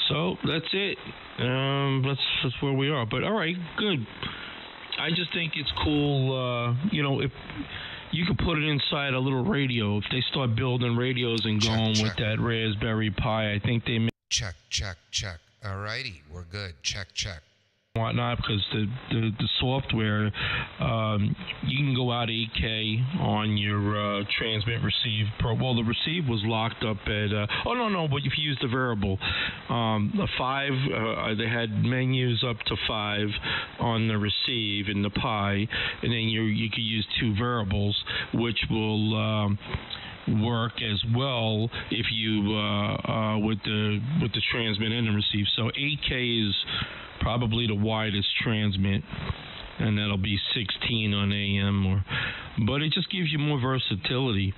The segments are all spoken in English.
So that's it. That's where we are. But all right, good. I just think it's cool. If you could put it inside a little radio, if they start building radios and going with that Raspberry Pi, I think they may. Check. All righty, we're good. Check. Whatnot, because the software, you can go out 8K on your transmit receive. Well, the receive was locked up at. But if you use the variable, a 5, they had menus up to 5 on the receive in the Pi, and then you could use 2 variables, which will. Work as well if you with the transmit and the receive. So 8K is probably the widest transmit, and that'll be 16 on AM. But it just gives you more versatility,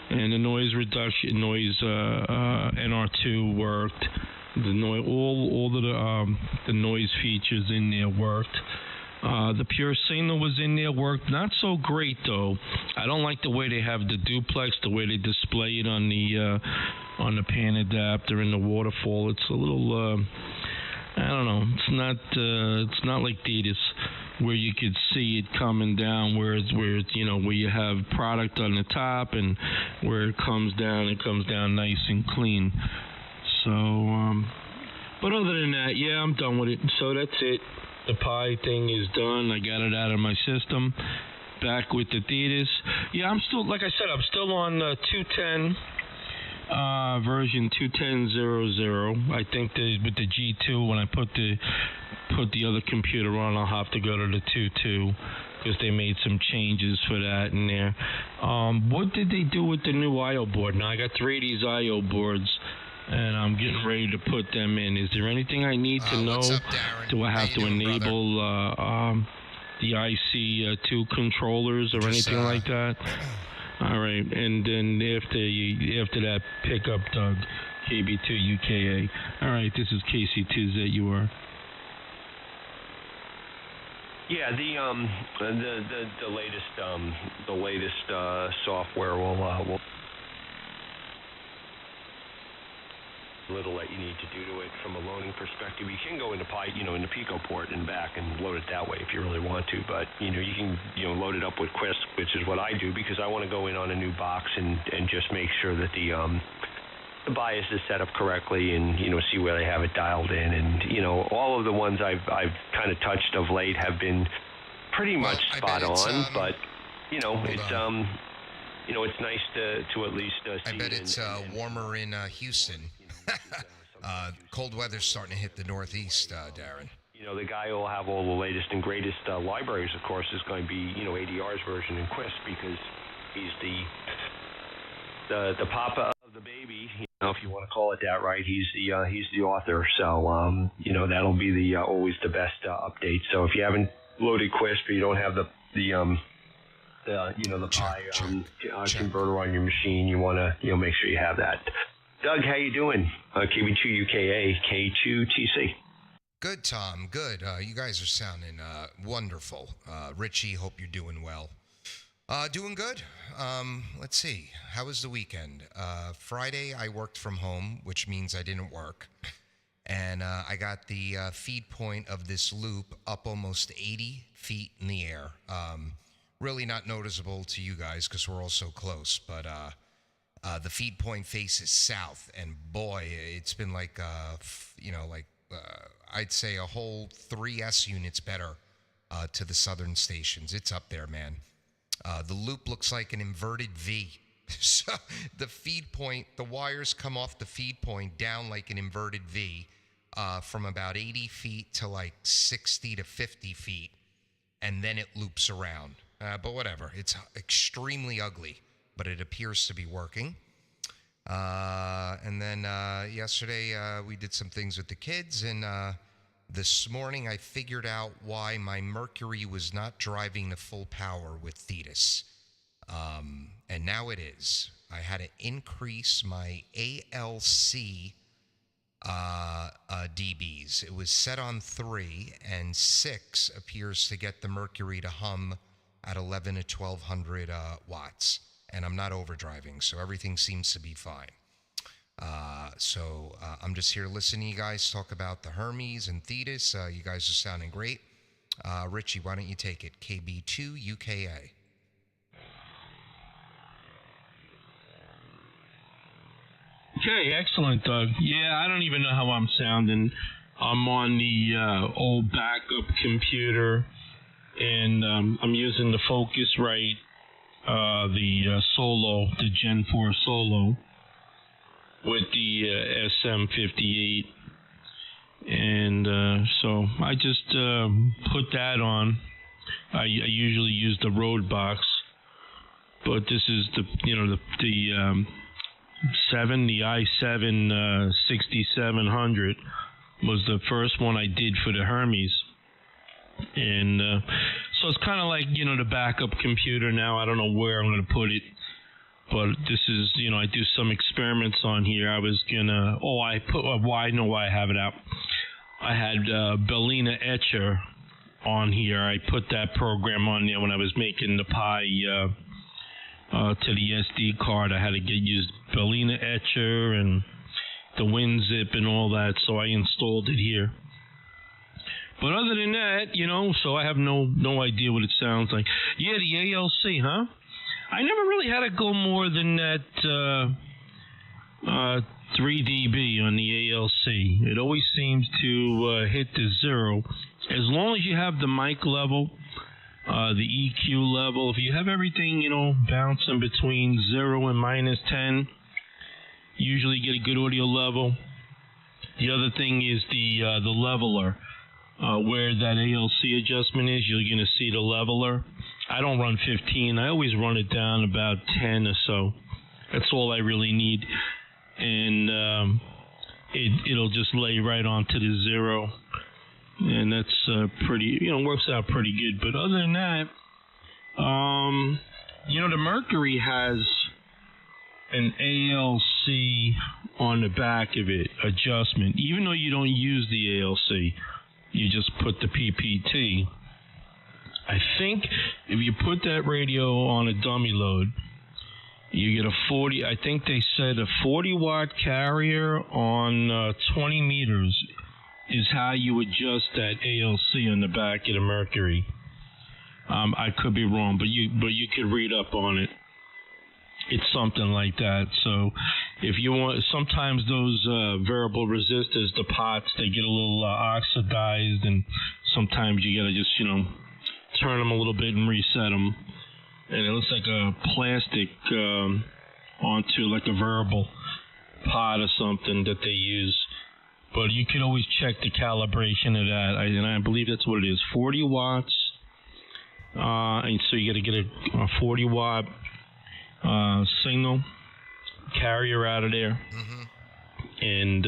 and the noise reduction, NR2 worked. The noise, all of the noise features in there worked. The pure signal was in there, worked not so great though. I don't like the way they have the duplex, the way they display it on the pan adapter and the waterfall. It's a little, I don't know. It's not like Thetis, where you could see it coming down, where you have product on the top, and where it comes down nice and clean. So, but other than that, yeah, I'm done with it. So that's it. The Pi thing is done. I got it out of my system. Back with the Thetis. Yeah, I'm still on 210 version 210.00. I think with the G2, when I put the other computer on, I'll have to go to the 2.2 because they made some changes for that in there. What did they do with the new I/O board? Now I got 3 of these I/O boards, and I'm getting ready to put them in. Is there anything I need to know? What's up, Darren? Do I have to doing, enable the IC2 controllers or anything like that? All right, and then after that, pick up Doug, KB2UKA. All right, this is KC2ZUR. Yeah, the latest software will little that you need to do to it from a loading perspective. You can go into into Pico port and back and load it that way if you really want to, but you can load it up with Quest, which is what I do because I want to go in on a new box and just make sure that the bias is set up correctly and see where they have it dialed in, and all of the ones I've kind of touched of late have been pretty much spot on, but it's nice to at least see. I bet it's warmer in Houston. Cold weather's starting to hit the Northeast, Darren. The guy who will have all the latest and greatest libraries, of course, is going to be, ADR's version in Quest because he's the papa of the baby, if you want to call it that, right? He's the author, so that'll be the always the best update. So if you haven't loaded Quest, but you don't have the Pi converter on your machine, you want to make sure you have that. Doug, how you doing? KB2UKA, K2TC. Good, Tom. Good. You guys are sounding wonderful. Richie, hope you're doing well. Doing good. Let's see. How was the weekend? Friday, I worked from home, which means I didn't work. And I got the feed point of this loop up almost 80 feet in the air. Really not noticeable to you guys because we're all so close, but the feed point faces south, and boy, it's been like, I'd say a whole 3 S units better to the southern stations. It's up there, man. The loop looks like an inverted V. So the feed point, the wires come off the feed point down like an inverted V from about 80 feet to like 60 to 50 feet, and then it loops around. But whatever, it's extremely ugly, but it appears to be working. And then yesterday we did some things with the kids, and this morning I figured out why my Mercury was not driving to full power with Thetis. And now it is. I had to increase my ALC dBs. It was set on 3, and 6 appears to get the Mercury to hum at 11 to 1200 watts. And I'm not overdriving, so everything seems to be fine. So I'm just here listening to you guys talk about the Hermes and Thetis. You guys are sounding great. Richie, why don't you take it? KB2 UKA. Okay, excellent, Doug. Yeah, I don't even know how I'm sounding. I'm on the old backup computer, and I'm using the Focusrite, the Solo, the Gen 4 Solo, with the SM58. And so I just put that on. I usually use the Road Box, but this is the i7 6700 was the first one I did for the Hermes. And so it's kind of like, the backup computer now. I don't know where I'm going to put it, but this is, I do some experiments on here. I was going to, I know why I have it out. I had Bellina Etcher on here. I put that program on there when I was making the Pi to the SD card. I had to use Bellina Etcher and the WinZip and all that, so I installed it here. But other than that, so I have no idea what it sounds like. Yeah, the ALC, huh? I never really had to go more than that 3 dB on the ALC. It always seems to hit the 0. As long as you have the mic level, the EQ level, if you have everything, bouncing between 0 and -10, usually get a good audio level. The other thing is the leveler. Where that ALC adjustment is, you're going to see the leveler. I don't run 15. I always run it down about 10 or so. That's all I really need. And it'll just lay right onto the 0. And that's pretty, works out pretty good. But other than that, the Mercury has an ALC on the back of it, adjustment. Even though you don't use the ALC, you just put the PPT. I think if you put that radio on a dummy load, you get a 40, I think they said a 40-watt carrier on 20 meters is how you adjust that ALC on the back of the Mercury. I could be wrong, but you could read up on it. It's something like that. So if you want, sometimes those variable resistors, the pots, they get a little oxidized, and sometimes you got to just, turn them a little bit and reset them. And it looks like a plastic onto like a variable pot or something that they use. But you can always check the calibration of that. And I believe that's what it is, 40 watts. And so you got to get a 40 watt signal carrier out of there. Mm-hmm. And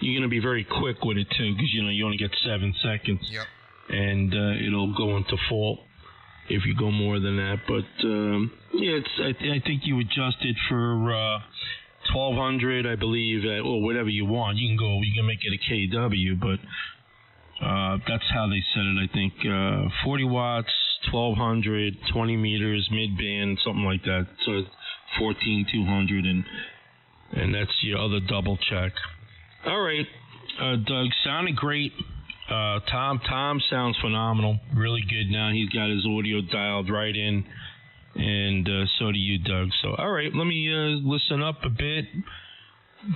you're going to be very quick with it too, because you only get 7 seconds. Yep. And it'll go into fault if you go more than that. But I think you adjust it for 1200, I believe, or whatever you want. You can make it a KW, but that's how they set it. I think 40 watts, 1200, 20 meters, mid-band, something like that. So 14200, and that's your other double check. All right, Doug, sounded great. Tom sounds phenomenal, really good now. He's got his audio dialed right in, and so do you, Doug. So, all right, let me listen up a bit.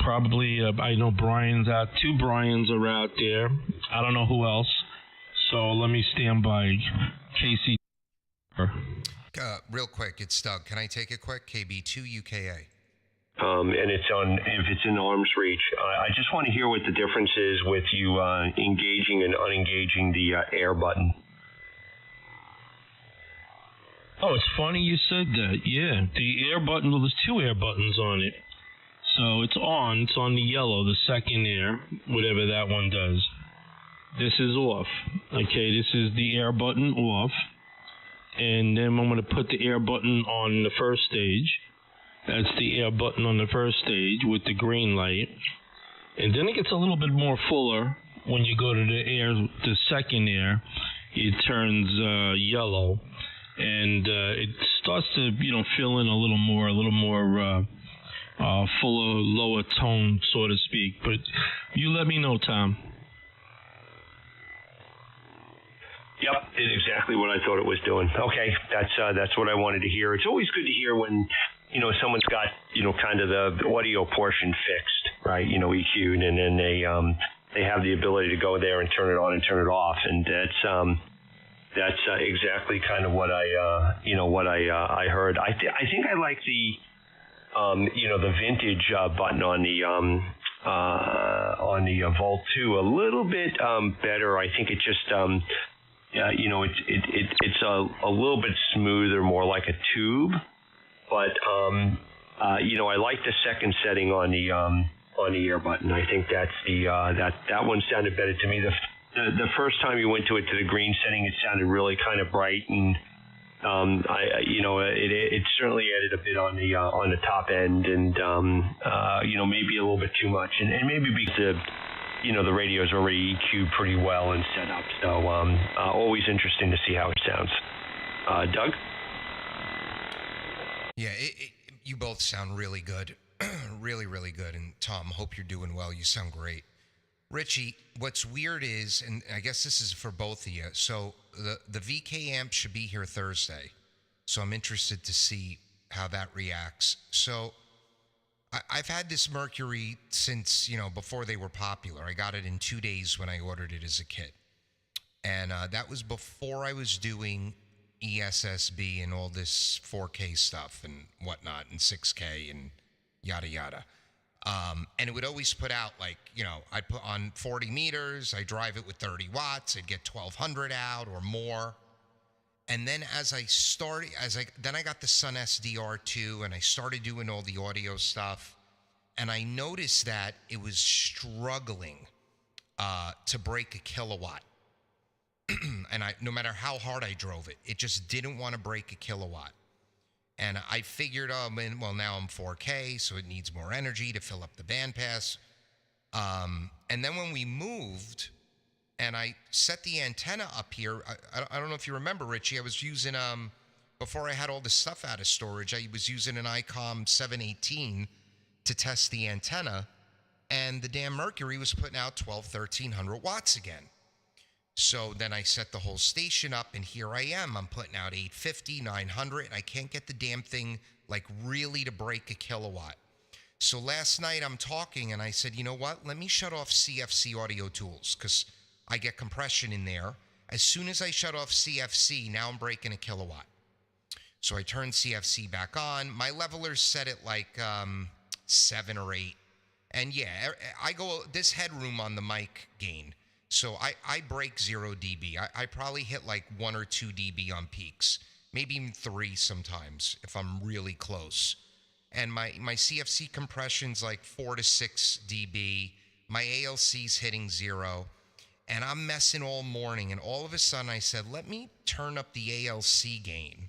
Probably, I know Brian's out. 2 Brians are out there. I don't know who else. So let me stand by. Casey. Real quick, it's Doug. Can I take it quick? KB2 UKA. And it's on, if it's in arm's reach. I just want to hear what the difference is with you engaging and unengaging the air button. Oh, it's funny you said that. Yeah, the air button, well, there's 2 air buttons on it. So it's on the yellow, the second air, whatever that one does. This is off. Okay, this is the air button off. And then I'm going to put the air button on the first stage. That's the air button on the first stage with the green light. And then it gets a little bit more fuller when you go to the second air. It turns yellow. And it starts to, fill in a little more fuller, lower tone, so to speak. But you let me know, Tom. Yep, did exactly what I thought it was doing. Okay, that's what I wanted to hear. It's always good to hear when, someone's got, kind of the audio portion fixed, right? EQ'd, and then they have the ability to go there and turn it on and turn it off, and that's exactly kind of what I heard. I think I like the the vintage button on the Volt 2 a little bit better. I think it just it's a little bit smoother, more like a tube. But I like the second setting on the air button. I think that's that one sounded better to me. The first time you went to the green setting, it sounded really kind of bright, and it certainly added a bit on the top end, and maybe a little bit too much, and maybe because the radio is already EQ'd pretty well and set up. So always interesting to see how it sounds. Doug? Yeah, you both sound really good, really, really good. And Tom, hope you're doing well. You sound great. Richie, what's weird is, and I guess this is for both of you, so the VK amp should be here Thursday. So I'm interested to see how that reacts. So I've had this Mercury since, before they were popular. I got it in 2 days when I ordered it as a kit. And that was before I was doing ESSB and all this 4K stuff and whatnot, and 6K and yada, yada. And it would always put out I'd put on 40 meters, I drive it with 30 watts, I'd get 1200 out or more. And then then I got the Sun SDR2 and I started doing all the audio stuff. And I noticed that it was struggling to break a kilowatt. And no matter how hard I drove it, it just didn't want to break a kilowatt. And I figured, now I'm 4K, so it needs more energy to fill up the bandpass. And then when we moved, and I set the antenna up here, I don't know if you remember, Richie, I was using, before I had all this stuff out of storage, I was using an ICOM 718 to test the antenna, and the damn Mercury was putting out 1,300 watts again. So then I set the whole station up, and here I am. I'm putting out 850, 900, and I can't get the damn thing, really to break a kilowatt. So last night I'm talking, and I said, you know what? Let me shut off CFC Audio Tools, because I get compression in there. As soon as I shut off CFC, now I'm breaking a kilowatt. So I turned CFC back on. My leveler's set at 7 or 8. And yeah, I go this headroom on the mic gain. So I break 0 dB. I probably hit 1 or 2 dB on peaks, maybe even 3 sometimes if I'm really close. And my CFC compression's 4 to 6 dB. My ALC's hitting 0. And I'm messing all morning. And all of a sudden I said, let me turn up the ALC gain.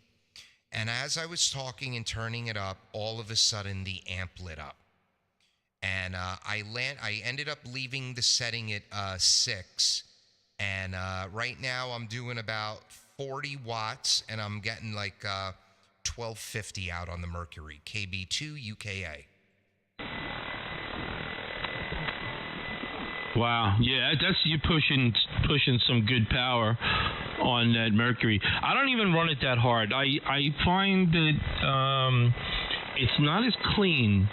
And as I was talking and turning it up, all of a sudden the amp lit up. And I ended up leaving the setting at 6, and right now I'm doing about 40 watts, and I'm getting 1250 out on the Mercury KB2 UKA. Wow, yeah, that's you pushing some good power on that Mercury. I don't even run it that hard. I find that it's not as clean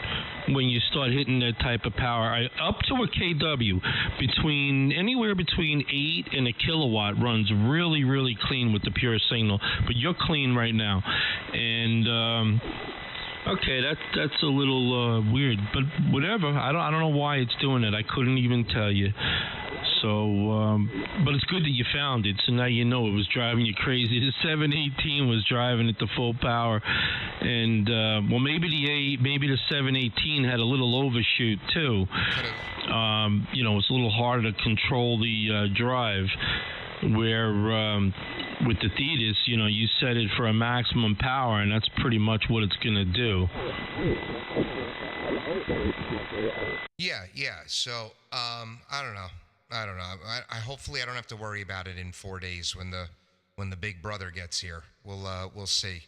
when you start hitting that type of power. Up to a kW, anywhere between 8 and a kilowatt runs really, really clean with the pure signal. But you're clean right now, and okay, that's a little weird, but whatever. I don't know why it's doing it. I couldn't even tell you. So, but it's good that you found it. So now you know it was driving you crazy. The 718 was driving it to full power, and maybe the 718 had a little overshoot too. It's a little harder to control the drive. Where with the Thetis, you set it for a maximum power, and that's pretty much what it's going to do. Yeah. So I don't know. I hopefully I don't have to worry about it in 4 days when the big brother gets here. We'll see.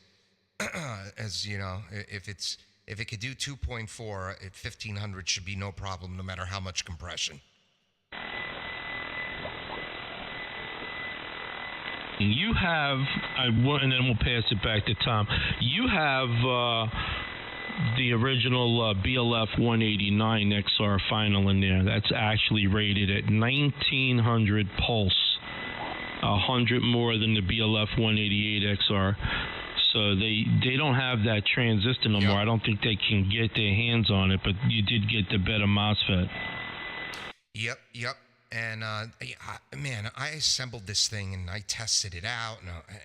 As you know, if it's if it could do 2.4 at 1500 should be no problem, no matter how much compression. You have, and then we'll pass it back to Tom. You have the original BLF 189 XR final in there. That's actually rated at 1900 pulse, 100 more than the BLF 188 XR. So they don't have that transistor no more. I don't think they can get their hands on it, but you did get the better MOSFET. Yep. And man, I assembled this thing and I tested it out,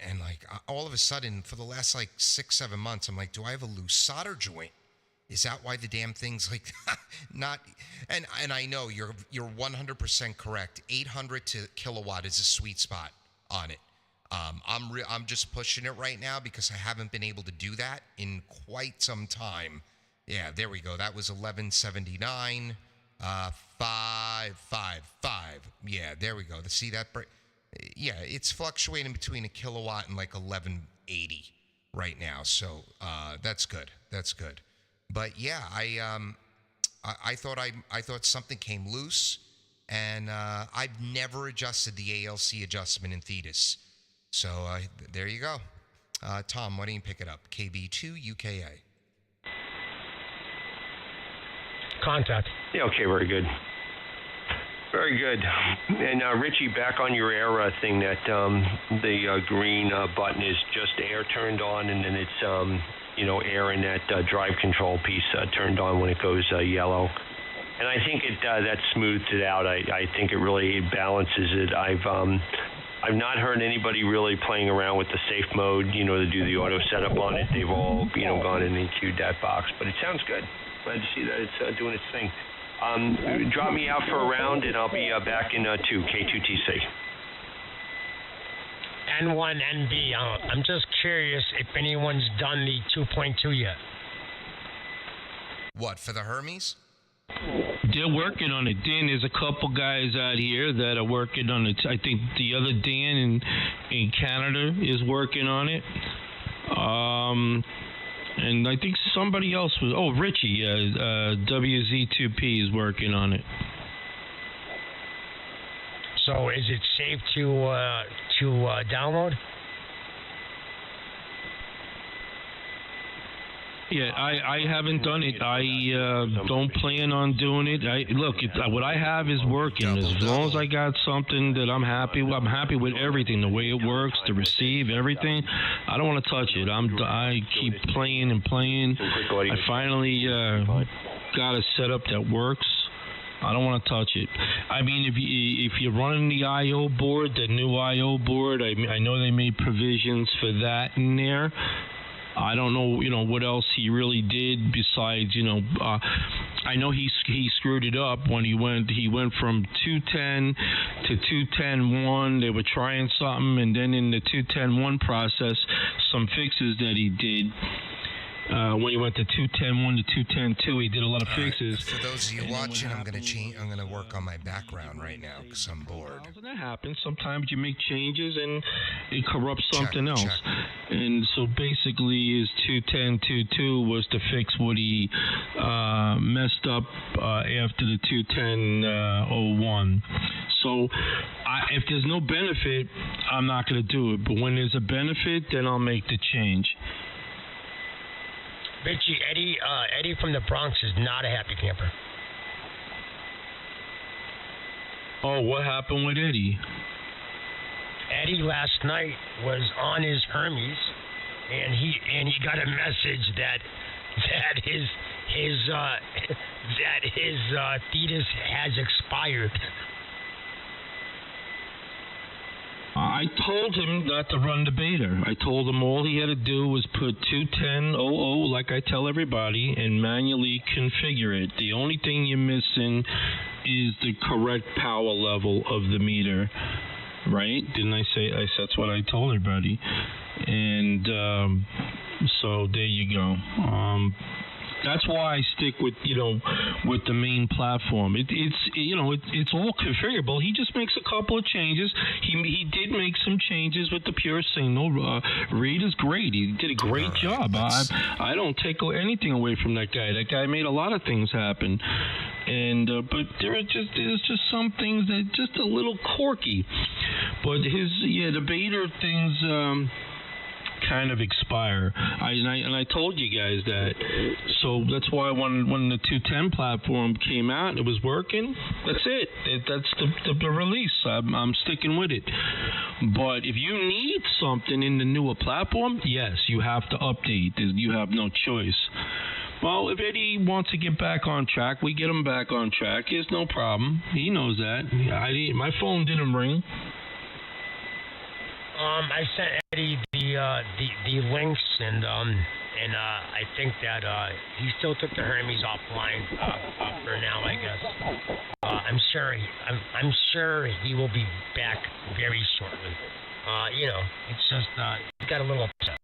and like all of a sudden, for the last like 6-7 months, I'm like, do I have a loose solder joint? Is that why the damn thing's like not? And I know you're 100% correct. 800 kilowatt is a sweet spot on it. I'm just pushing it right now because I haven't been able to do that in quite some time. Yeah, there we go. That was 1179. 555. Yeah, there we go. To see that, yeah, it's fluctuating between a kilowatt and like 1180 right now. So that's good. That's good. But yeah, I thought something came loose, and I've never adjusted the ALC adjustment in Thetis. So there you go. Tom, why don't you pick it up? KB2 UKA. Contact. Yeah, okay, very good. Very good. And Richie, back on your air thing, that the green button is just air turned on, and then it's air in that drive control piece turned on when it goes yellow. And I think that smooths it out. I think it really balances it. I've not heard anybody really playing around with the safe mode, to do the auto setup on it. They've all gone in and queued that box, but it sounds good. Glad to see that it's doing its thing. Drop me out for a round, and I'll be back in 2, K2TC. N1, NB. I'm just curious if anyone's done the 2.2 yet. What, for the Hermes? They're working on it. Dan, there's a couple guys out here that are working on it. I think the other Dan in Canada is working on it. And I think somebody else was. Oh, Richie, WZ2P is working on it. So, is it safe to download? Yeah, I haven't done it. I don't plan on doing it. What I have is working. As long as I got something that I'm happy with, I'm happy with everything, the way it works, the receive, everything. I don't want to touch it. I keep playing and playing. I finally got a setup that works. I don't want to touch it. I mean, if you're running the I/O board, the new I/O board, I know they made provisions for that in there. I don't know, what else he really did besides, I know he screwed it up when he went from 210 to 210.1. They were trying something, and then in the 210.1 process, some fixes that he did. When he went to 210.1 to 210.2, he did a lot of fixes. For those of you watching, I'm gonna work on my background right now because I'm bored. That happens. Sometimes you make changes and it corrupts something else. And so basically, his 210.2.2 was to fix what he messed up after the 210.01. So if there's no benefit, I'm not gonna do it. But when there's a benefit, then I'll make the change. Richie, Eddie from the Bronx is not a happy camper. Oh, what happened with Eddie? Eddie last night was on his Hermes, and he got a message that his Thetis has expired. I told him not to run the beta. I told him all he had to do was put 210.00, like I tell everybody, and manually configure it. The only thing you're missing is the correct power level of the meter, right? Didn't I say? That's what I told everybody. And so there you go. That's why I stick with with the main platform. It's all configurable. He just makes a couple of changes. He did make some changes with the pure signal. Reed is great. He did a great job. I don't take anything away from that guy. That guy made a lot of things happen. And but there's just some things that just a little quirky. But the beta things kind of expire. I told you guys that. So that's why when the 210 platform came out, it was working. That's it. That's the release. I'm sticking with it. But if you need something in the newer platform, yes, you have to update. You have no choice. Well, if Eddie wants to get back on track, we get him back on track. There's no problem. He knows that. My phone didn't ring. I sent Eddie the links, and I think that he still took the Hermes offline for now. I guess I'm sure he will be back very shortly. It's just he got a little upset.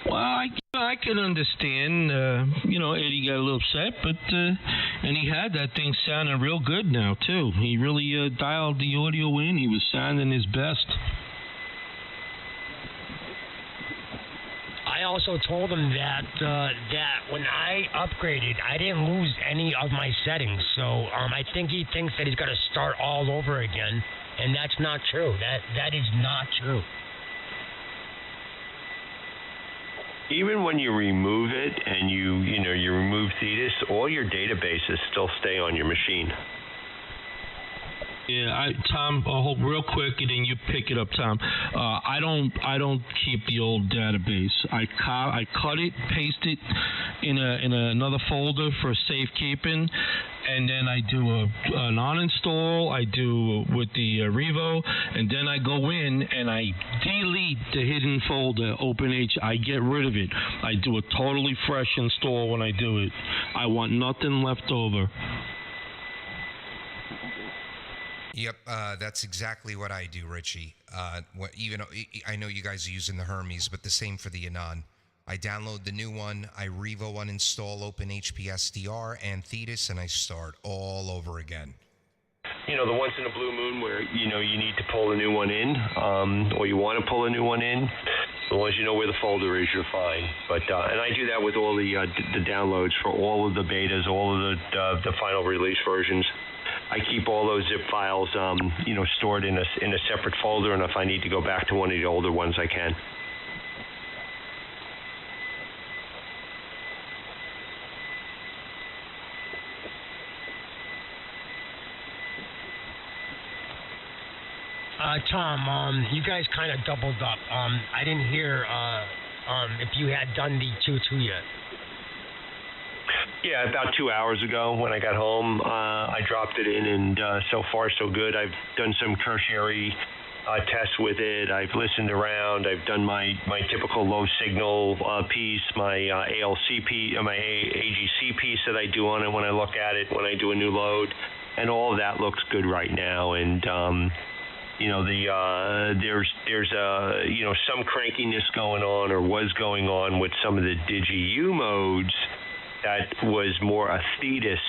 Well, I can understand. Eddie got a little upset, but and he had that thing sounding real good now too. He really dialed the audio in. He was sounding his best. I also told him that when I upgraded, I didn't lose any of my settings. So I think he thinks that he's got to start all over again, and that's not true. That is not true. Even when you remove it and you remove Thetis, all your databases still stay on your machine. Yeah, Tom, hold real quick, and then you pick it up, Tom. I don't keep the old database. I cut it, paste it in another folder for safekeeping, and then I do an uninstall. I do with the Revo, and then I go in and I delete the hidden folder. I get rid of it. I do a totally fresh install when I do it. I want nothing left over. Yep, that's exactly what I do, Richie. Even I know you guys are using the Hermes, but the same for the Anon. I download the new one, I Revo uninstall OpenHP SDR and Thetis, and I start all over again. The once in a blue moon where you need to pull a new one in, or you want to pull a new one in, as long as you know where the folder is, you're fine. But and I do that with all the downloads for all of the betas, all of the final release versions. I keep all those zip files, stored in a separate folder, and if I need to go back to one of the older ones, I can. Tom, you guys kind of doubled up. I didn't hear if you had done the 2-2 yet. Yeah, about 2 hours ago when I got home, I dropped it in, and so far so good. I've done some tertiary tests with it. I've listened around. I've done my typical low signal piece, my ALC piece, my AGC piece that I do on it when I look at it, when I do a new load, and all of that looks good right now. And there's some crankiness going on, or was going on, with some of the DigiU modes. That was more a Thetis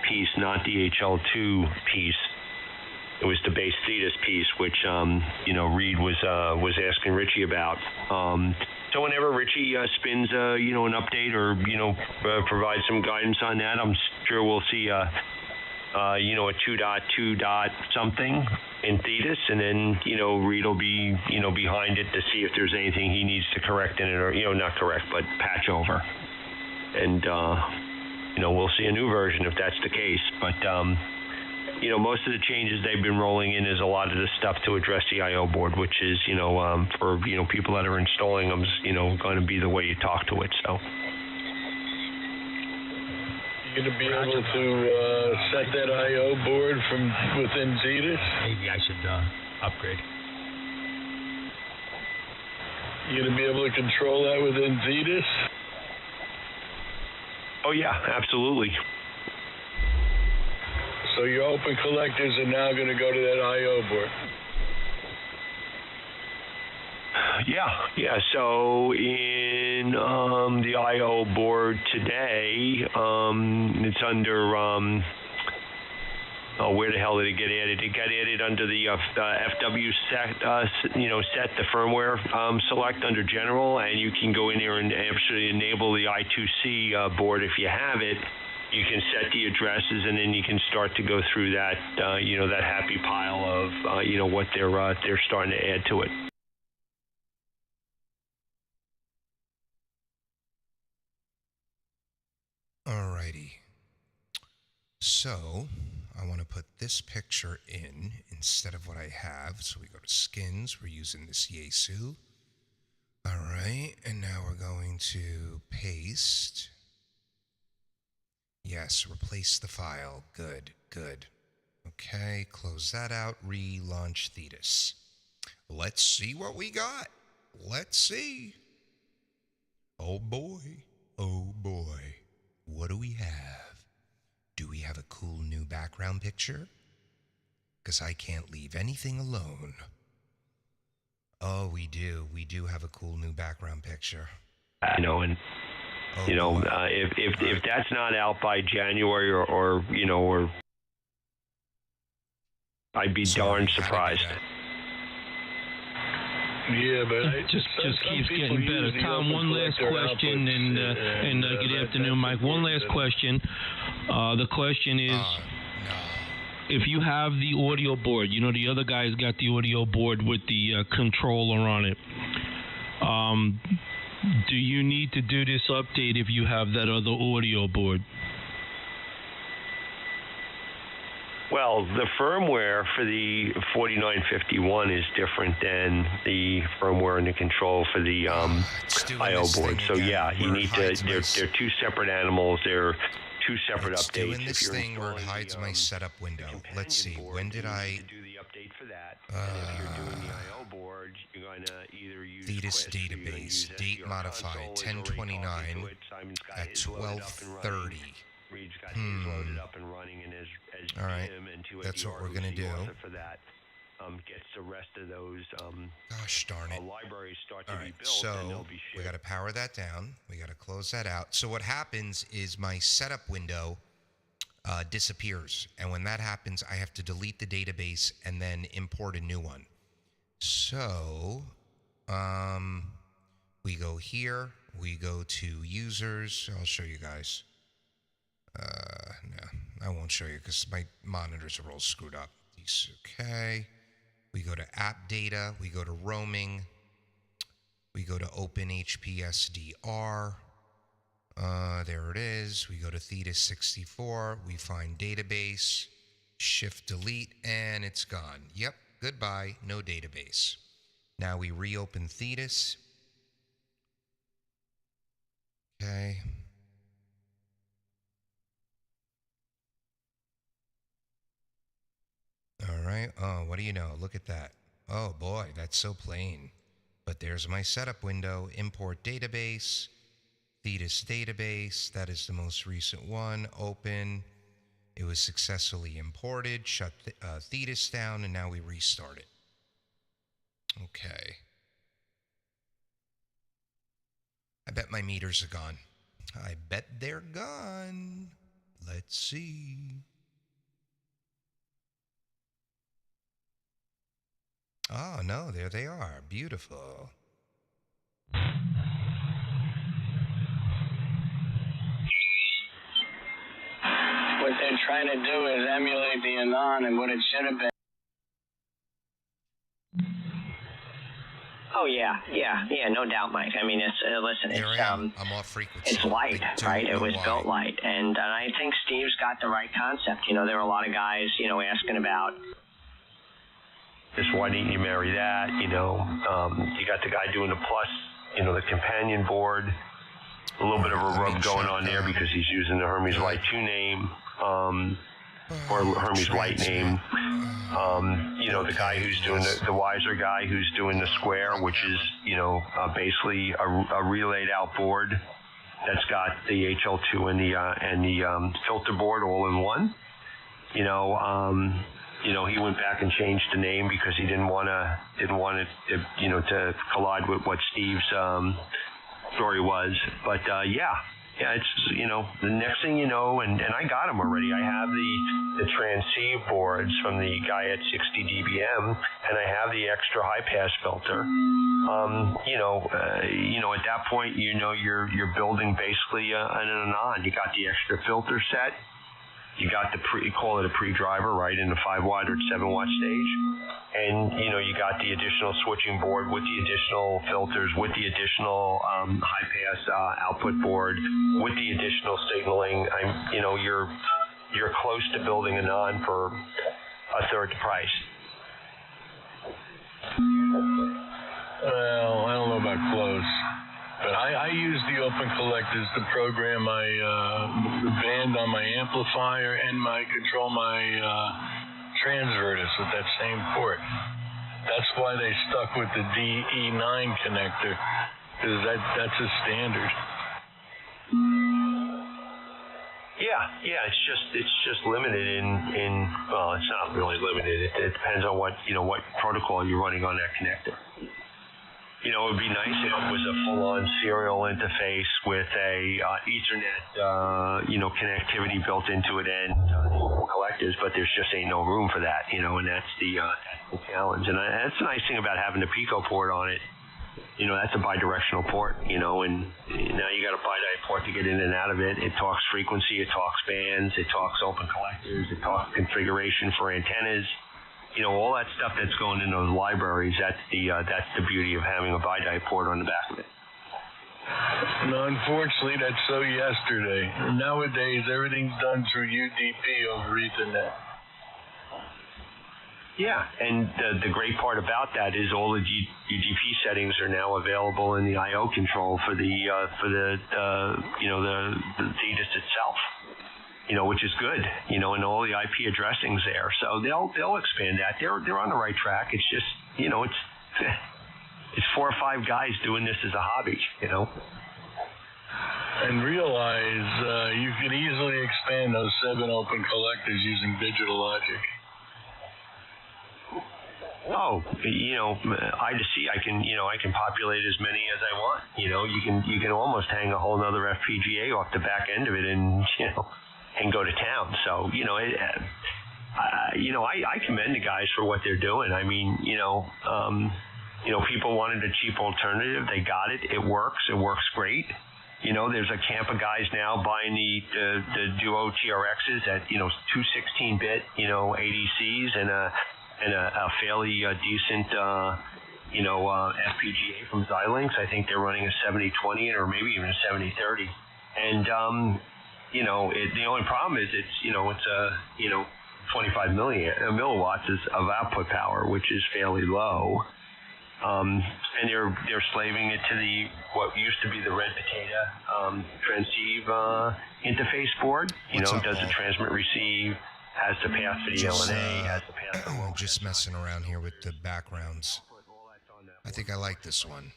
piece, not the HL2 piece. It was the base Thetis piece, which Reed was asking Richie about. So whenever Richie spins an update or provides some guidance on that, I'm sure we'll see a 2.2. something in Thetis, and then Reed will be behind it to see if there's anything he needs to correct in it, or not correct but patch over. And we'll see a new version if that's the case. But most of the changes they've been rolling in is a lot of the stuff to address the I/O board, which is for people that are installing them, going to be the way you talk to it. So you're going to be able to set that I/O board from within Thetis? Maybe I should upgrade. You're going to be able to control that within Thetis? Oh yeah, absolutely. So your open collectors are now going to go to that I/O board? Yeah. So in the I/O board today, it's under. Where the hell did it get added? It got added under the FW set, set the firmware select under General, and you can go in there and actually enable the I2C board if you have it. You can set the addresses, and then you can start to go through that, that happy pile of, what they're starting to add to it. Alrighty. So I want to put this picture in instead of what I have. So we go to skins. We're using this Yesu. All right. And now we're going to paste. Yes, replace the file. Good. Okay, close that out. Relaunch Thetis. Let's see what we got. Let's see. Oh boy. What do we have? Do we have a cool new background picture? Because I can't leave anything alone. Oh, we do. We do have a cool new background picture. If that's not out by January or I'd be darn surprised. Yeah, but It just keeps getting better. Tom, one last question, and good afternoon, Mike. One last question. The question is, if you have the audio board, the other guy's got the audio board with the controller on it. Do you need to do this update if you have that other audio board? Well, the firmware for the 4951 is different than the firmware and the control for the I/O board. So yeah, you need to. They're two separate animals. They're two separate updates. Doing this thing where it hides my setup window. Let's see. When did I do the update for that? And if you're doing the I/O board, you're going to either use Thetis database date modified 1029 at 12:30. Reed's got his loaded up and running, and as all right, Jim and two that's what we're gonna do. For that, gets the rest of those gosh darn it libraries start to all be right, built, so and they'll be shipped. we got to power that down. We got to close that out. So what happens is my setup window disappears, and when that happens, I have to delete the database and then import a new one. So we go here. We go to users. I'll show you guys. No, I won't show you because my monitors are all screwed up. Okay. We go to app data. We go to roaming. We go to open HP SDR. There it is. We go to Thetis 64. We find database. Shift delete, and it's gone. Yep. Goodbye. No database. Now we reopen Thetis. Okay. All right. Oh, what do you know? Look at that. Oh boy, that's so plain. But there's my setup window. Import database. Thetis database. That is the most recent one. Open. It was successfully imported. Shut Thetis down, and now we restart it. Okay. I bet my meters are gone. I bet they're gone. Let's see. Oh, no, there they are. Beautiful. What they're trying to do is emulate the Anon and what it should have been. Oh yeah, no doubt, Mike. I mean, it's listen, There it's I am. I'm off frequency. it's light, I don't right? It know was why. built light, and I think Steve's got the right concept. There were a lot of guys, asking about. Why didn't you marry that? You got the guy doing the plus, the companion board. A little bit of a rub going on there because he's using the Hermes Light 2 name, or Hermes Light name. The guy who's doing the wiser guy who's doing the square, which is, basically a relayed out board that's got the HL2 and the filter board all in one. he went back and changed the name because he didn't want it to collide with what Steve's story was. But it's the next thing you know, and I got them already. I have the transceive boards from the guy at 60 dBm, and I have the extra high pass filter. At that point, you're building basically an anon. You got the extra filter set. You got call it a pre-driver, right, in the 5 watt or 7 watt stage. And, you got the additional switching board with the additional filters, with the additional high pass output board, with the additional signaling. You're close to building a non for a third the price. Well, I don't know about close. But I use the open collectors to program my the band on my amplifier and control my transverters with that same port. That's why they stuck with the DE9 connector, because that's a standard. Yeah. It's just limited in well, it's not really limited. It depends on what protocol you're running on that connector. It would be nice if it was a full-on serial interface with a Ethernet, connectivity built into it and collectors, but there's just ain't no room for that, and that's the challenge. And that's the nice thing about having the Pico port on it. That's a bidirectional port, and now you got a bi-di port to get in and out of it. It talks frequency, it talks bands, it talks open collectors, it talks configuration for antennas. All that stuff that's going in those libraries, that's the beauty of having a bi-di port on the back of it. No, unfortunately, that's so yesterday. Nowadays, everything's done through UDP over Ethernet. Yeah, and the great part about that is all the UDP settings are now available in the I/O control for the Thetis itself. Which is good, and all the IP addressing's there. So they'll expand that. They're on the right track. It's just, it's 4 or 5 guys doing this as a hobby, And realize you could easily expand those 7 open collectors using digital logic. Oh, I to C, I can populate as many as I want. You can almost hang a whole nother FPGA off the back end of it and go to town. So, I commend the guys for what they're doing. I mean, people wanted a cheap alternative. They got it. It works. It works great. There's a camp of guys now buying the Duo TRXs at, 2 16-bit, ADCs and a fairly decent, FPGA from Xilinx. I think they're running a 7020 or maybe even a 7030. And, the only problem is it's 25 milliwatts of output power, which is fairly low. And they're slaving it to what used to be the red potato transceive interface board. Does the transmit receive, has to pass for the LNA, has to pass the low. Just messing around here with the backgrounds. I think I like this one.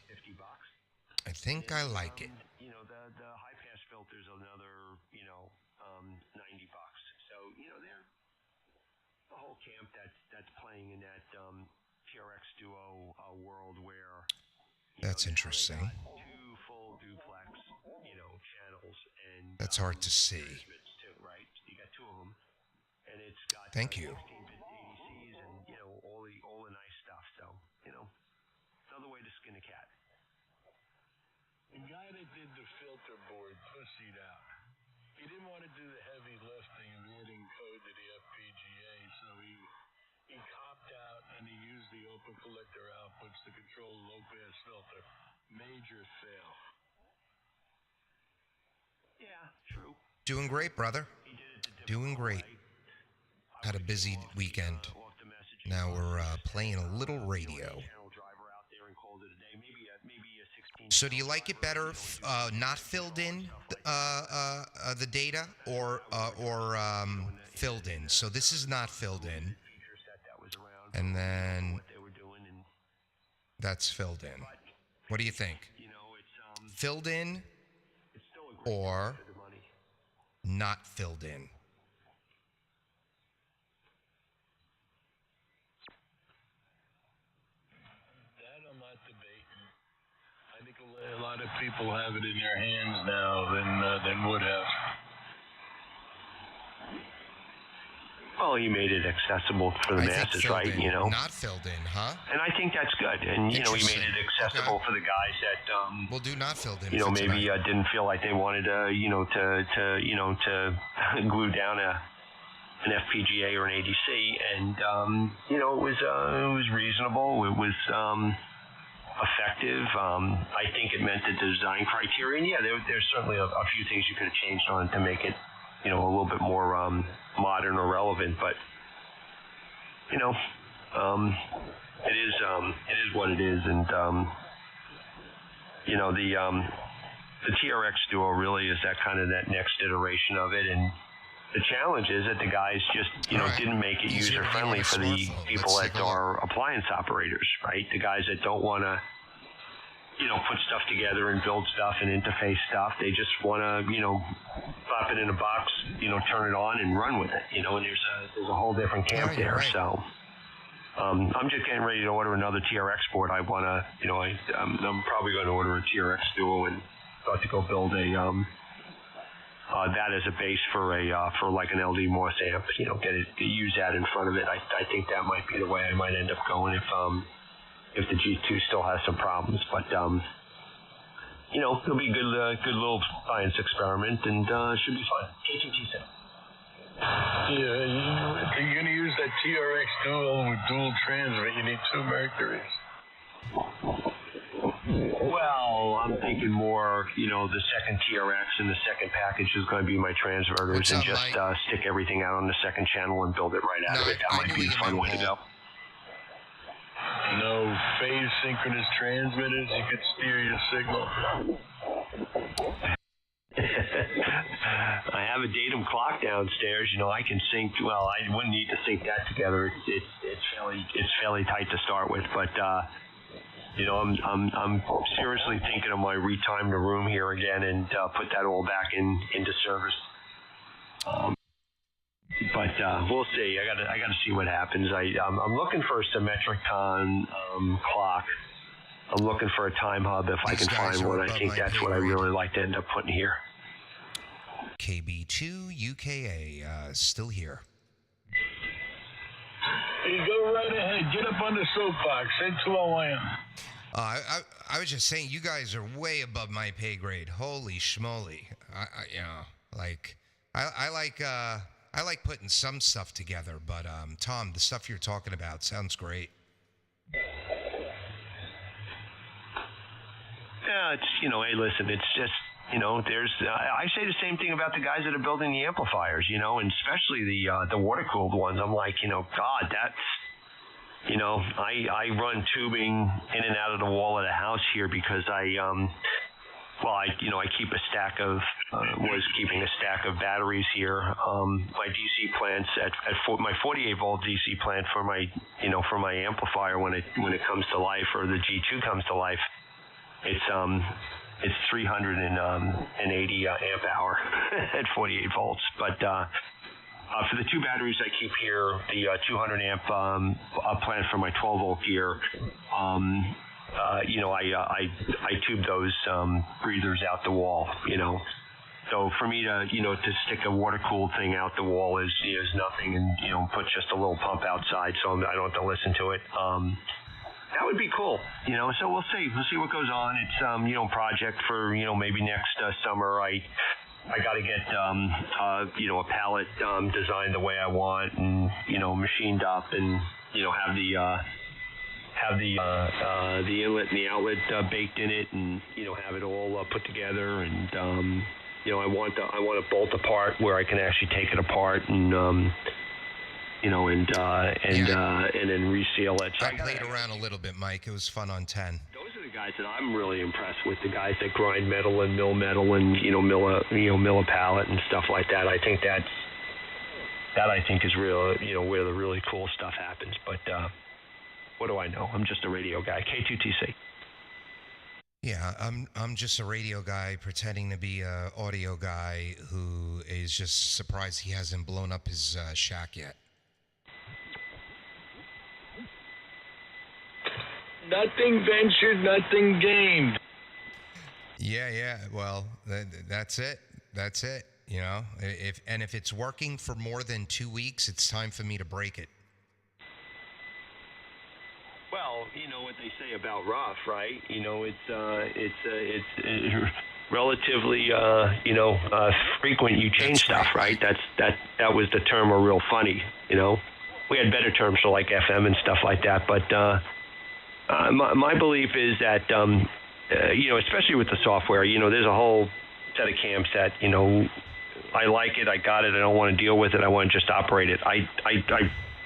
I think I like it. The high pass filter is another, $90. So, they're the whole camp that's playing in that TRX Duo world where that's interesting. Two full duplex, channels and that's hard to see. Too, right? You got 2 of them, and it's got Thank you. 16-bit ADCs and all the nice stuff. So another way to skin a cat. The guy that did the filter board pussied out. He didn't want to do the heavy lifting of adding code to the FPGA, so he copped out and he used the open collector outputs to control the low-pass filter. Major fail. Yeah, true. Doing great, brother. Doing great. Had a busy weekend. Now we're playing a little radio. So do you like it better not filled in the data or filled in? So this is not filled in, and then that's filled in. What do you think? Filled in or not filled in? people have it in their hands now than would have. Well, he made it accessible for the masses, right? In, you know, not filled in, huh? And I think that's good. And you know, he made it accessible for the guys that we'll do not filled in. You know, maybe didn't feel like they wanted to, to glue down an FPGA or an ADC, and you know, it was reasonable. It was effective. I think it met the design criteria. And yeah, there's certainly a few things you could have changed on it to make it, you know, a little bit more modern or relevant. But you know, it is what it is. And you know, the TRX Duo really is that next iteration of it. And the challenge is that the guys just, you know, didn't make it user friendly for the people that are appliance operators, right? The guys that don't want to, you know, put stuff together and build stuff and interface stuff. They just want to, you know, pop it in a box, you know, turn it on and run with it, you know. And there's a whole different camp there. Right. So I'm just getting ready to order another TRX board. I want to, you know, I'm probably going to order a TRX Duo and start to go build a that as a base for like an LD Morse amp, you know, use that in front of it. I think that might be the way I might end up going if the G2 still has some problems. But you know, it'll be a good little science experiment, and should be fun. KTT said. Yeah, if you're gonna use that TRX Duo with dual transmit, you need 2 Mercuries. Well, I'm thinking more, you know, the second TRX and the second package is going to be my transverters, and just stick everything out on the second channel and build it right out of it. That might be a fun way to go. No phase synchronous transmitters, you could steer your signal. I have a datum clock downstairs. You know, I can sync. Well, I wouldn't need to sync that together. It's fairly tight to start with, but you know, I'm seriously thinking of my retime the room here again and put that all back into service. But we'll see. I gotta see what happens. I'm looking for a Symmetricon clock. I'm looking for a time hub if I can find one. I think that's what I really like to end up putting here. KB2 UKA still here. You go right ahead. Get up on the soapbox. Say hello, I am. I was just saying, you guys are way above my pay grade. Holy schmoly! You know, like I like putting some stuff together, but Tom, the stuff you're talking about sounds great. Yeah, it's, you know, hey, listen, it's just, you know, I say the same thing about the guys that are building the amplifiers, you know, and especially the water cooled ones. I'm like, you know, God, that's, you know, I run tubing in and out of the wall of the house here because I keep a stack of was keeping a stack of batteries here. My DC plants my 48 volt DC plant for my amplifier when it comes to life, or the G2 comes to life, it's 380 amp hour at 48 volts. But for the 2 batteries I keep here, the 200 amp plant for my 12 volt gear, you know, I tube those breathers out the wall, you know. So for me to, you know, to stick a water cooled thing out the wall is nothing, and, you know, put just a little pump outside so I don't have to listen to it. That would be cool, you know. So we'll see what goes on. It's you know, project for, you know, maybe next summer. I got to get you know, a palette designed the way I want, and, you know, machined up, and, you know, have the inlet and the outlet baked in it, and, you know, have it all put together. And you know, I want to bolt apart where I can actually take it apart, and you know, and then reseal it. So I played around a little bit, Mike. It was fun on 10. Those are the guys that I'm really impressed with. The guys that grind metal and mill metal, and, you know, mill a pallet and stuff like that. I think that I think is real. You know, where the really cool stuff happens. But what do I know? I'm just a radio guy. K2TC. Yeah, I'm just a radio guy pretending to be a audio guy who is just surprised he hasn't blown up his shack yet. Nothing ventured, nothing gained. Yeah. Well, that's it. That's it. You know, if it's working for more than 2 weeks, it's time for me to break it. Well, you know what they say about rough, right? You know, it's relatively frequent you change stuff, right? That was the term or real funny, you know. We had better terms for like FM and stuff like that, but my belief is that especially with the software, you know, there's a whole set of camps that, you know, I like it, I got it, I don't want to deal with it, I want to just operate it. I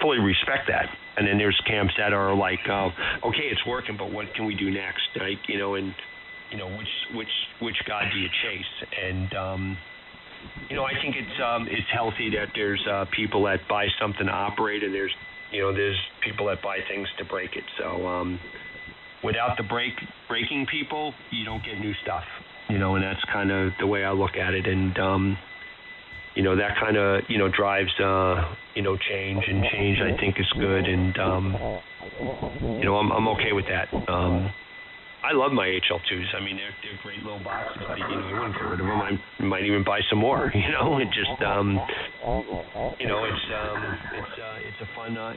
fully respect that. And then there's camps that are like, okay, it's working, but what can we do next, right? You know, and you know which god do you chase? And I think it's healthy that there's people that buy something to operate, and there's people that buy things to break it. So without the breaking people, you don't get new stuff. You know, and that's kind of the way I look at it. And that kind of drives change, and change I think is good, and I'm okay with that. I love my HL2s. I mean, they're great little boxes. I wouldn't get rid of them. I might even buy some more. You know, it just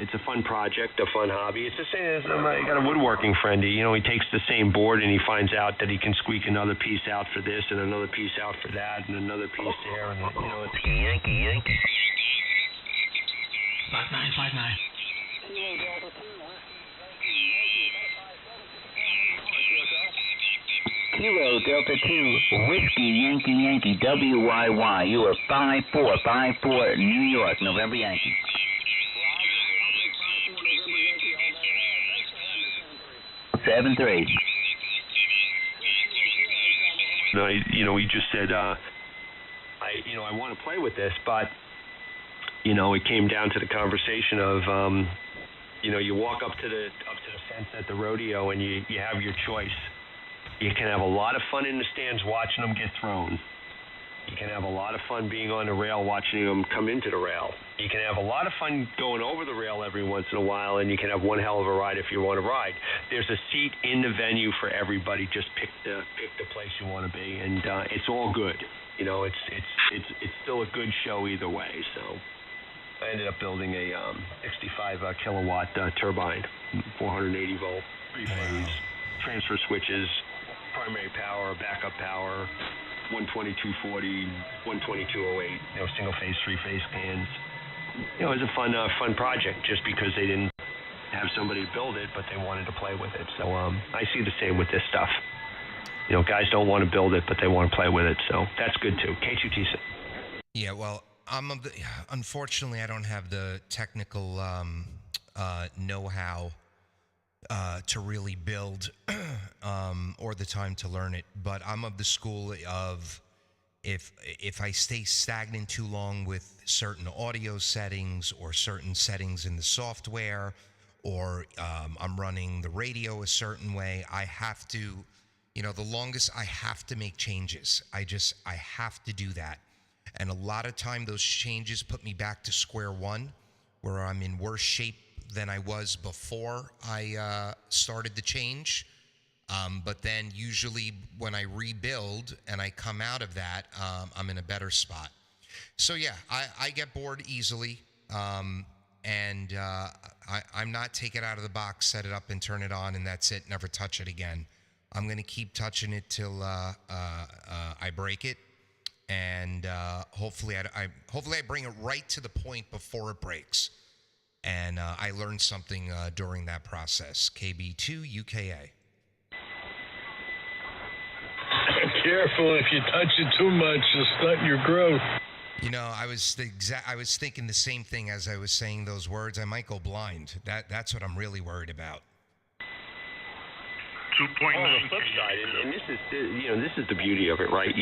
it's a fun project, a fun hobby. It's the same as I got a woodworking friend. He takes the same board and he finds out that he can squeak another piece out for this and another piece out for that and another piece there, and it's Yankee. 5959. Kilo Delta 2, Whiskey Yankee WYY. You are 5454 New York, November Yankee. Seven 3. No, he just said, I want to play with this, but it came down to the conversation of, you walk up to the fence at the rodeo and you have your choice. You can have a lot of fun in the stands watching them get thrown. You can have a lot of fun being on the rail watching them come into the rail. You can have a lot of fun going over the rail every once in a while, and you can have one hell of a ride if you want to ride. There's a seat in the venue for everybody. Just pick the place you want to be, and it's all good. It's still a good show either way. So I ended up building a 65 kilowatt turbine, 480 volt, 3-phase, transfer switches, primary power, backup power, 12240, 12208, single phase, 3-phase cans. It was a fun project just because they didn't have somebody build it, but they wanted to play with it. So I see the same with this stuff. Guys don't want to build it, but they want to play with it. So that's good too. K2T. Yeah, well, unfortunately, I don't have the technical know-how to really build or the time to learn it, but I'm of the school of if I stay stagnant too long with certain audio settings or certain settings in the software, or I'm running the radio a certain way, I have to, the longest I have to make changes. I have to do that. And a lot of time those changes put me back to square one, where I'm in worse shape than I was before I started the change. But then usually when I rebuild and I come out of that, I'm in a better spot. So yeah, I get bored easily. And I'm not take it out of the box, set it up and turn it on, and that's it, never touch it again. I'm going to keep touching it till I break it. And hopefully I bring it right to the point before it breaks. And I learned something during that process. KB2 UKA. Careful, if you touch it too much, you'll stunt your growth. I was thinking the same thing as I was saying those words. I might go blind. That's what I'm really worried about. 2.9. On the flip side, and this is the beauty of it, right?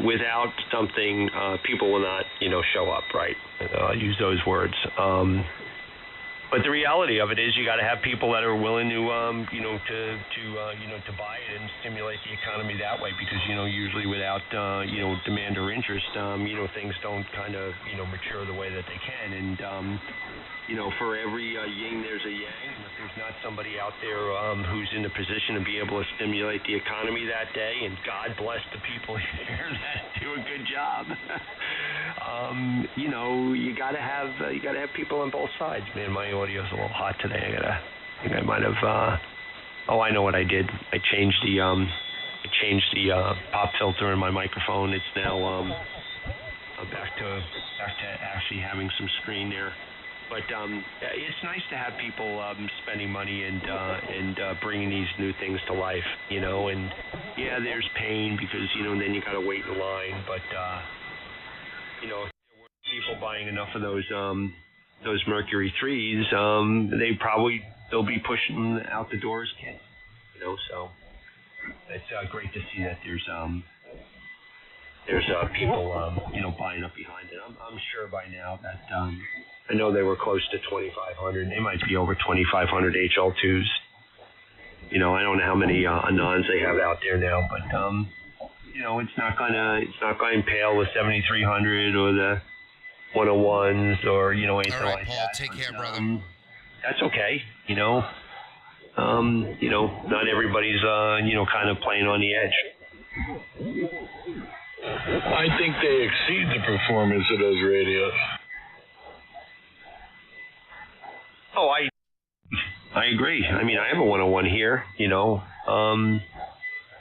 Without something, people will not, show up, right? I'll use those words. But the reality of it is, you got to have people that are willing to, to buy it and stimulate the economy that way. Because usually without, demand or interest, things don't kind of, mature the way that they can. And for every yin, there's a yang. And if there's not somebody out there who's in a position to be able to stimulate the economy that day, and God bless the people here that do a good job. You gotta have people on both sides. Man, my audio's a little hot today. I think I might have. I know what I did. I changed the pop filter in my microphone. It's now back to actually having some screen there. But it's nice to have people spending money and bringing these new things to life. And yeah, there's pain because then you gotta wait in line, but. If there weren't people buying enough of those Mercury 3s, they'll be pushing out the door as kids. So it's great to see that there's people buying up behind it. I'm sure by now that I know they were close to 2,500. They might be over 2,500 HL2s. I don't know how many Anons they have out there now, but. It's not going to impale the 7,300 or the 101s or anything All right, like Paul, that. take care, brother. That's okay. Not everybody's kind of playing on the edge. I think they exceed the performance of those radios. Oh, I agree. I mean, I have a 101 here.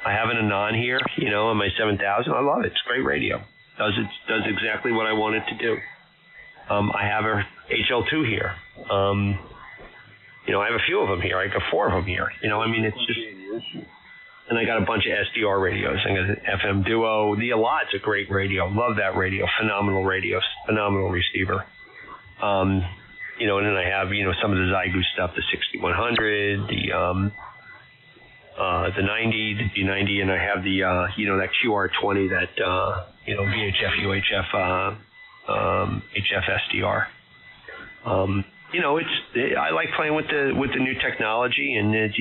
I have an Anon here, on my 7000. I love it. It's a great radio. Does exactly what I want it to do. I have a HL2 here. I have a few of them here. I got 4 of them here. It's just. And I got a bunch of SDR radios. I got an FM Duo. The Allot's a great radio. Love that radio. Phenomenal radio. Phenomenal receiver. And then I have some of the Zygoose stuff, the 6100, the 90, the D90, and I have the that QR20, that VHF UHF HF SDR. I like playing with the new technology, and it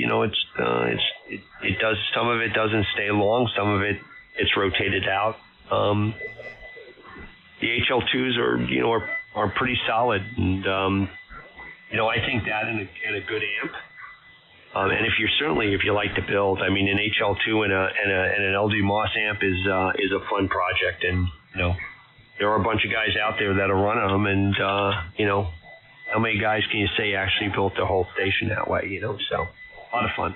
does, some of it doesn't stay long, some of it's rotated out. The HL2s are pretty solid, and I think that in a good amp. And if you like to build, an HL2 and an LD Moss amp is a fun project, and there are a bunch of guys out there that are running them, and how many guys can you say actually built their whole station that way? So a lot of fun.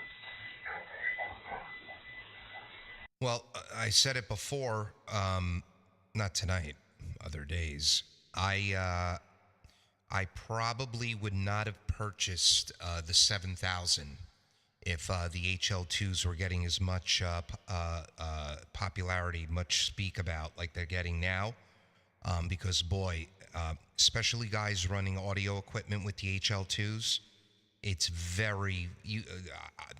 Well, I said it before, not tonight, other days. I probably would not have purchased the 7000 if the HL2s were getting as much popularity, much speak about like they're getting now. Because, boy, especially guys running audio equipment with the HL2s, it's very.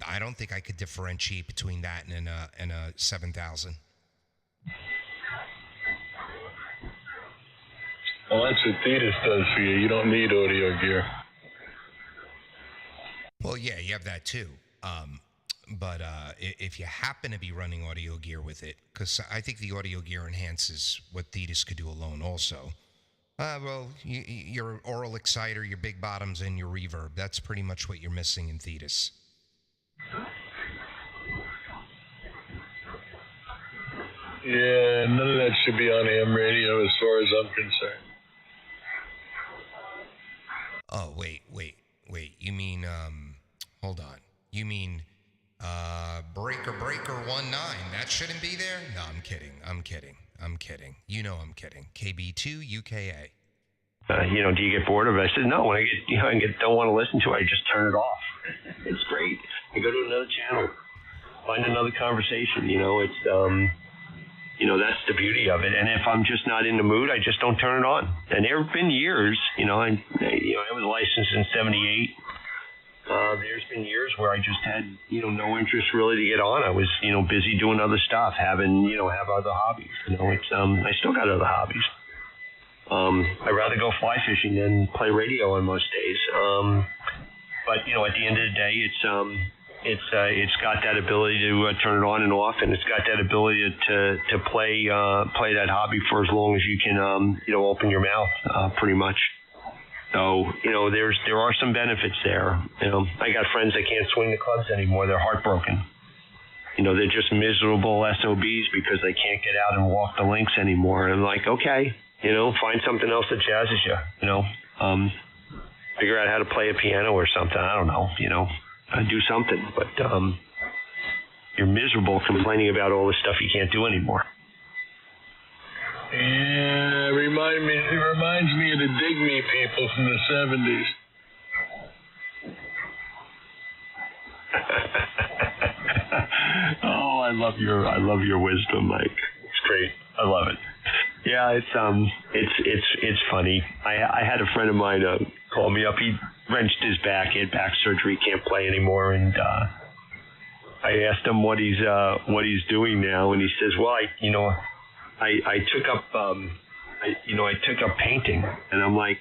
I don't think I could differentiate between that and a 7000. Well, that's what Thetis does for you. You don't need audio gear. Well, yeah, you have that too. But if you happen to be running audio gear with it, because I think the audio gear enhances what Thetis could do alone also. Your oral exciter, your big bottoms, and your reverb. That's pretty much what you're missing in Thetis. Yeah, none of that should be on AM radio as far as I'm concerned. Oh, wait. You mean, hold on. You mean Breaker 19. That shouldn't be there? No, I'm kidding. I'm kidding. I'm kidding. KB2 UKA. Do you get bored of it? I said, no, when I don't want to listen to it, I just turn it off. It's great. I go to another channel, find another conversation. That's the beauty of it. And if I'm just not in the mood, I just don't turn it on. And there have been years, I was licensed in 78. There's been years where I just had, no interest really to get on. I was, busy doing other stuff, have other hobbies. I still got other hobbies. I'd rather go fly fishing than play radio on most days. But at the end of the day, it's got that ability to turn it on and off, and it's got that ability to play that hobby for as long as you can open your mouth, pretty much. So there are some benefits there. I got friends that can't swing the clubs anymore. They're heartbroken. They're just miserable SOBs because they can't get out and walk the links anymore. And I'm like, okay, find something else that jazzes you. Figure out how to play a piano or something. I don't know. Do something. But you're miserable complaining about all the stuff you can't do anymore. Yeah, it reminds me of the Dig Me people from the 70s. Oh, I love your wisdom, Mike. It's great. I love it. Yeah, it's funny. I had a friend of mine call me up. He wrenched his back. He had back surgery. Can't play anymore. And I asked him what he's doing now, and he says, "Well, I took up I took up painting." And I'm like,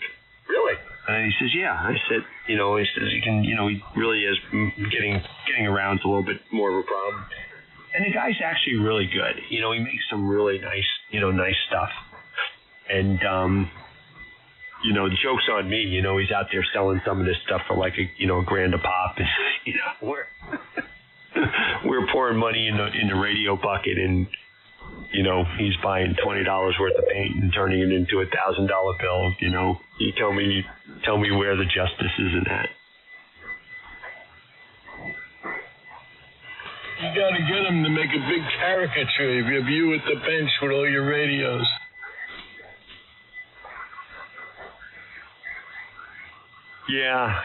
"Really?" And he says, "Yeah." I said, he says he can, he really is getting around's a little bit more of a problem. And the guy's actually really good. He makes some really nice, nice stuff. And, the joke's on me. He's out there selling some of this stuff for like a $1,000 a pop. And, we're pouring money in the radio bucket, and, he's buying $20 worth of paint and turning it into a $1,000 bill. You tell me where the justice is in that. You got to get them to make a big caricature of you at the bench with all your radios. Yeah.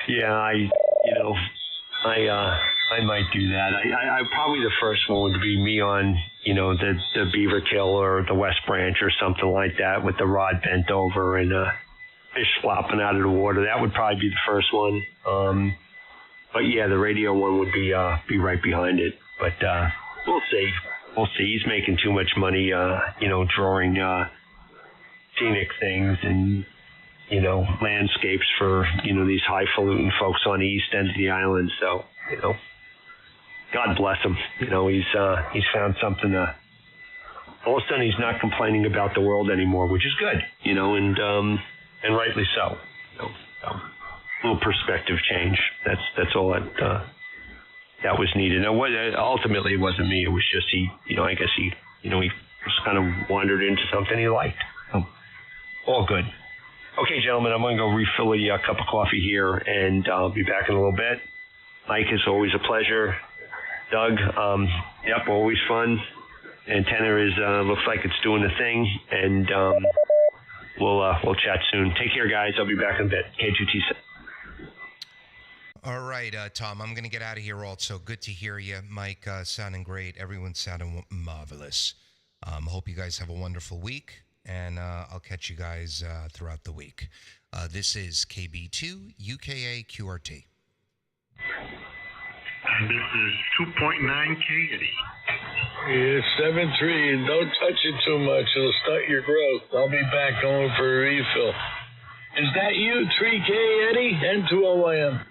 I might do that. I probably the first one would be me on, the Beaver Kill or the West Branch or something like that with the rod bent over and fish flopping out of the water. That would probably be the first one. But yeah, the radio one would be right behind it. But we'll see. He's making too much money, drawing scenic things and landscapes for these highfalutin folks on the east end of the island. So God bless him. He's found something. All of a sudden, he's not complaining about the world anymore, which is good. And rightly so. So, a little perspective change. That's all that was needed. Now, ultimately, it wasn't me. It was just he. I guess he just kind of wandered into something he liked. So, all good. Okay, gentlemen, I'm going to go refill a cup of coffee here, and I'll be back in a little bit. Mike, it's always a pleasure. Doug, always fun. Antenna is looks like it's doing the thing, and we'll chat soon. Take care, guys. I'll be back in a bit. K2T. All right, Tom, I'm going to get out of here also. Good to hear you. Mike, sounding great. Everyone sounding marvelous. Hope you guys have a wonderful week, and I'll catch you guys throughout the week. This is KB2 UKA QRT. And this is 2.9K Eddie. Yeah, 7.3. Don't touch it too much. It'll stunt your growth. I'll be back going for a refill. Is that you, 3K Eddie? N2OYM.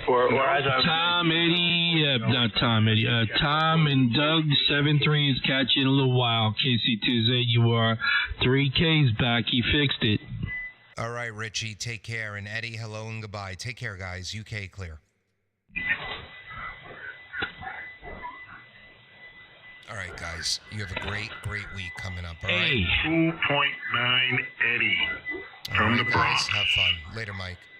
Tom, Eddie, not Tom, Eddie. Tom and Doug, 7-3 is catching a little while. KC2Z, you are 3K's back. He fixed it. All right, Richie, take care. And Eddie, hello and goodbye. Take care, guys. UK clear. All right, guys. You have a great week coming up. All right? 2.9 Eddie from the Bronx. Have fun. Later, Mike.